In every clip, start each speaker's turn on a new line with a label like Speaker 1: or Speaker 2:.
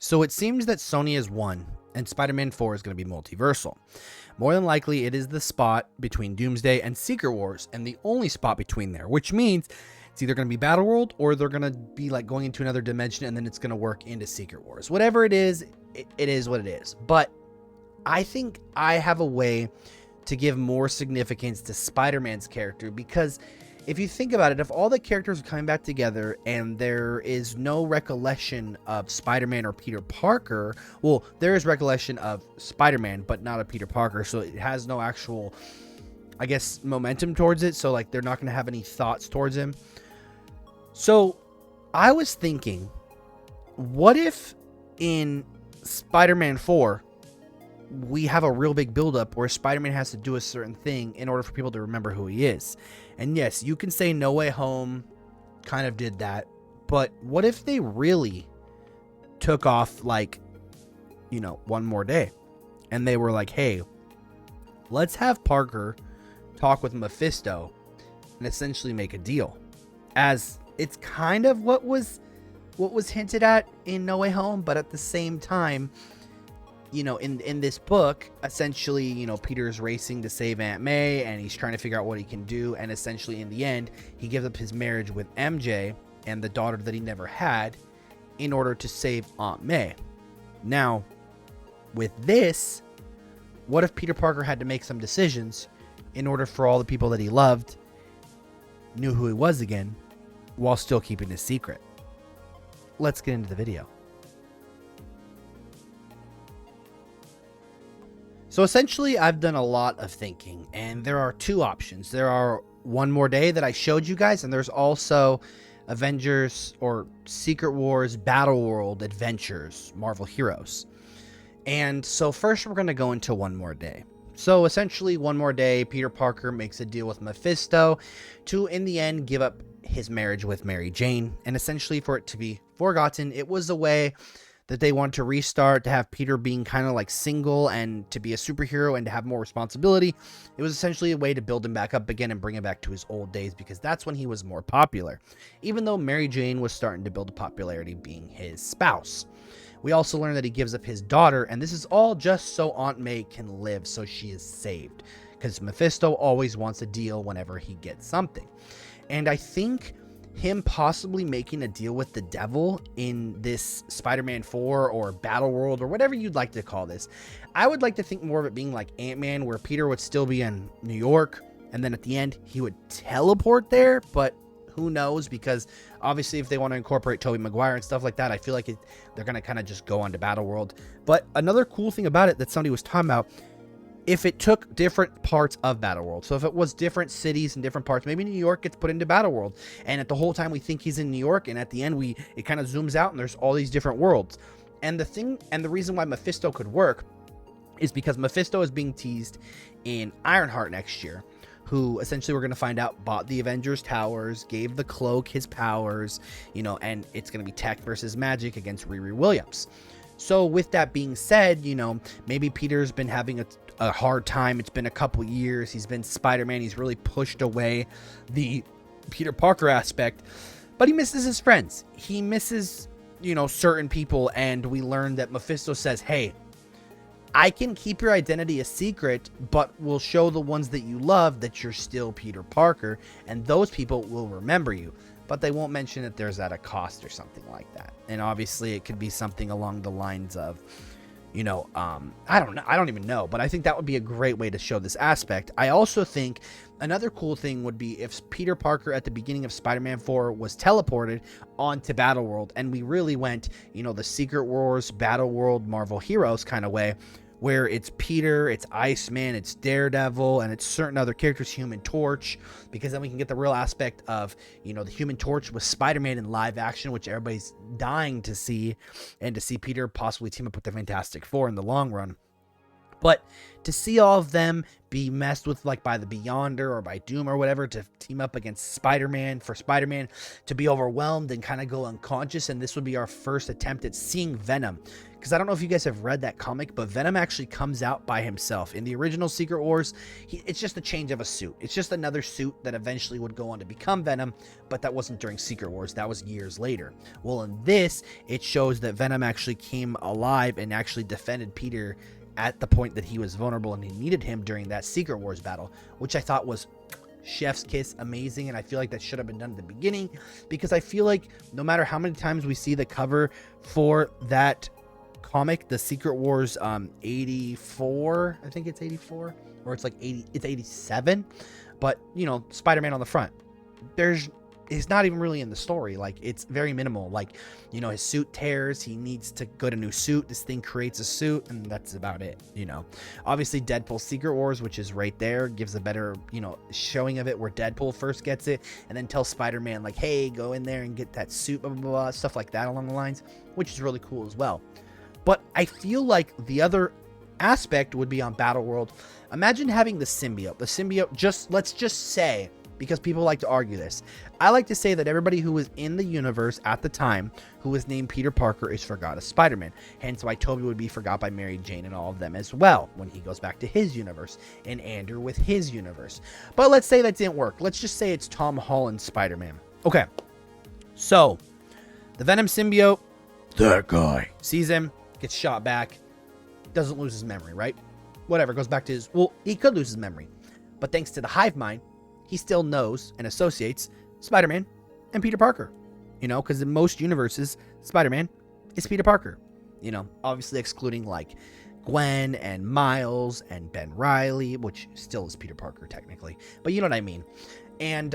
Speaker 1: So it seems that Sony has won, and Spider-Man 4 is going to be multiversal. More than likely, it is the spot between Doomsday and Secret Wars, and the only spot between there, which means it's either going to be Battleworld or they're going to be like going into another dimension, and then it's going to work into Secret Wars. Whatever it is what it is. But I think I have a way to give more significance to Spider-Man's character, because if you think about it, if all the characters are coming back together and there is no recollection of Spider-Man or Peter Parker, well, there is recollection of Spider-Man, but not of Peter Parker, so it has no actual, I guess, momentum towards it, so like they're not going to have any thoughts towards him. So I was thinking, what if in Spider-Man 4, we have a real big buildup where Spider-Man has to do a certain thing in order for people to remember who he is. And yes, you can say No Way Home kind of did that, but what if they really took off like, One More Day, and they were like, hey, let's have Parker talk with Mephisto and essentially make a deal, as it's kind of what was hinted at in No Way Home, but at the same time, in this book, essentially, Peter's racing to save Aunt May, and he's trying to figure out what he can do, and essentially in the end, he gives up his marriage with MJ and the daughter that he never had in order to save Aunt May. Now, with this, what if Peter Parker had to make some decisions in order for all the people that he loved knew who he was again, while still keeping his secret? Let's get into the video. So essentially, I've done a lot of thinking, and there are two options. There are One More Day that I showed you guys, and there's also Avengers or Secret Wars Battleworld Adventures, Marvel Heroes. And so first we're going to go into One More Day. So essentially, One More Day, Peter Parker makes a deal with Mephisto to, in the end, give up his marriage with Mary Jane, and essentially for it to be forgotten. It was a way that they wanted to restart, to have Peter being kind of like single and to be a superhero and to have more responsibility. It was essentially a way to build him back up again and bring him back to his old days, because that's when he was more popular, even though Mary Jane was starting to build a popularity being his spouse. We also learned that he gives up his daughter, and this is all just so Aunt May can live, so she is saved, because Mephisto always wants a deal whenever he gets something. And I think him possibly making a deal with the devil in this Spider-Man 4 or Battleworld or whatever you'd like to call this, I would like to think more of it being like Ant-Man, where Peter would still be in New York, and then at the end he would teleport there, but who knows, because obviously if they want to incorporate Tobey Maguire and stuff like that, I feel like they're going to kind of just go on to Battleworld. But another cool thing about it that somebody was talking about, if it took different parts of Battleworld, so if it was different cities and different parts, maybe New York gets put into Battleworld, and at the whole time we think he's in New York, and at the end it kind of zooms out and there's all these different worlds. And the reason why Mephisto could work is because Mephisto is being teased in Ironheart next year, who essentially we're going to find out bought the Avengers Towers, gave the Cloak his powers, and it's going to be tech versus magic against Riri Williams. So with that being said, maybe Peter's been having a hard time. It's been a couple years. He's been Spider-Man. He's really pushed away the Peter Parker aspect, but he misses his friends. He misses, certain people. And we learned that Mephisto says, hey, I can keep your identity a secret, but we'll show the ones that you love that you're still Peter Parker, and those people will remember you. But they won't mention that there's at a cost or something like that. And obviously it could be something along the lines of, I don't even know, but I think that would be a great way to show this aspect. I also think another cool thing would be if Peter Parker at the beginning of Spider-Man 4 was teleported onto Battleworld, and we really went, the Secret Wars, Battleworld, Marvel Heroes kind of way, where it's Peter, it's Iceman, it's Daredevil, and it's certain other characters, Human Torch, because then we can get the real aspect of, the Human Torch with Spider-Man in live action, which everybody's dying to see, and to see Peter possibly team up with the Fantastic Four in the long run. But to see all of them be messed with like by the Beyonder or by Doom or whatever to team up against Spider-Man, for Spider-Man to be overwhelmed and kind of go unconscious, and this would be our first attempt at seeing Venom. Because I don't know if you guys have read that comic, but Venom actually comes out by himself. In the original Secret Wars, it's just a change of a suit. It's just another suit that eventually would go on to become Venom, but that wasn't during Secret Wars. That was years later. Well, in this, it shows that Venom actually came alive and actually defended Peter at the point that he was vulnerable and he needed him during that Secret Wars battle, which I thought was chef's kiss, amazing. And I feel like that should have been done at the beginning, because I feel like no matter how many times we see the cover for that comic, the Secret Wars 84, I think it's 84, or it's like 80, it's 87, but you know, Spider-Man on the front, he's not even really in the story. Like, it's very minimal. Like, you know, his suit tears, he needs to get a new suit, this thing creates a suit, and that's about it. You know, obviously Deadpool Secret Wars, which is right there, gives a better, you know, showing of it, where Deadpool first gets it and then tells Spider-Man like, hey, go in there and get that suit, blah, blah, blah, stuff like that along the lines, which is really cool as well. But I feel like the other aspect would be on Battleworld. Imagine having the symbiote. The symbiote, let's just say, because people like to argue this, I like to say that everybody who was in the universe at the time who was named Peter Parker is forgot as Spider-Man. Hence why Tobey would be forgot by Mary Jane and all of them as well when he goes back to his universe, and Andrew with his universe. But let's say that didn't work. Let's just say it's Tom Holland's Spider-Man. Okay, so the Venom symbiote, that guy, sees him, gets shot back, doesn't lose his memory, right? Whatever, goes back to his, well, he could lose his memory, but thanks to the hive mind, he still knows and associates Spider-Man and Peter Parker, you know, because in most universes, Spider-Man is Peter Parker, you know, obviously excluding like Gwen and Miles and Ben Reilly, which still is Peter Parker technically, but you know what I mean. And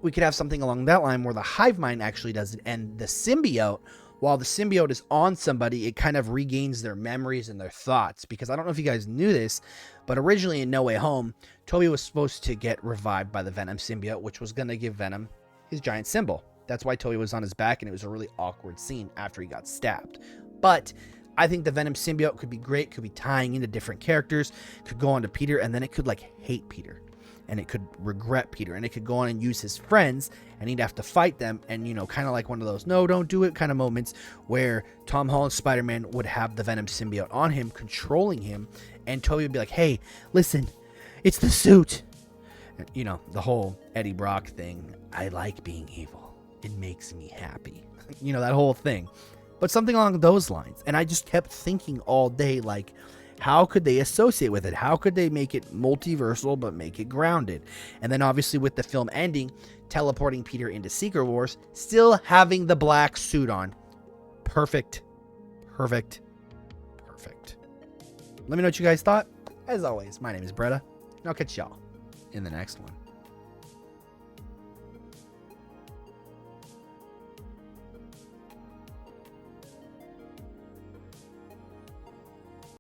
Speaker 1: we could have something along that line where the hive mind actually does it, and the symbiote, while the symbiote is on somebody, it kind of regains their memories and their thoughts. Because I don't know if you guys knew this, but originally in No Way Home, Tobey was supposed to get revived by the Venom symbiote, which was going to give Venom his giant symbol. That's why Tobey was on his back, and it was a really awkward scene after he got stabbed. But I think the Venom symbiote could be great, could be tying into different characters, could go on to Peter, and then it could like hate Peter. And it could regret Peter, and it could go on and use his friends, and he'd have to fight them. And, you know, kind of like one of those no, don't do it kind of moments where Tom Holland's Spider-Man would have the Venom symbiote on him, controlling him, and Tobey would be like, hey, listen, it's the suit. You know, the whole Eddie Brock thing. I like being evil. It makes me happy. You know, that whole thing. But something along those lines. And I just kept thinking all day, like, how could they associate with it? How could they make it multiversal but make it grounded? And then obviously with the film ending, teleporting Peter into Secret Wars, still having the black suit on. Perfect. Perfect. Perfect. Let me know what you guys thought. As always, my name is Bretta, and I'll catch y'all in the next one.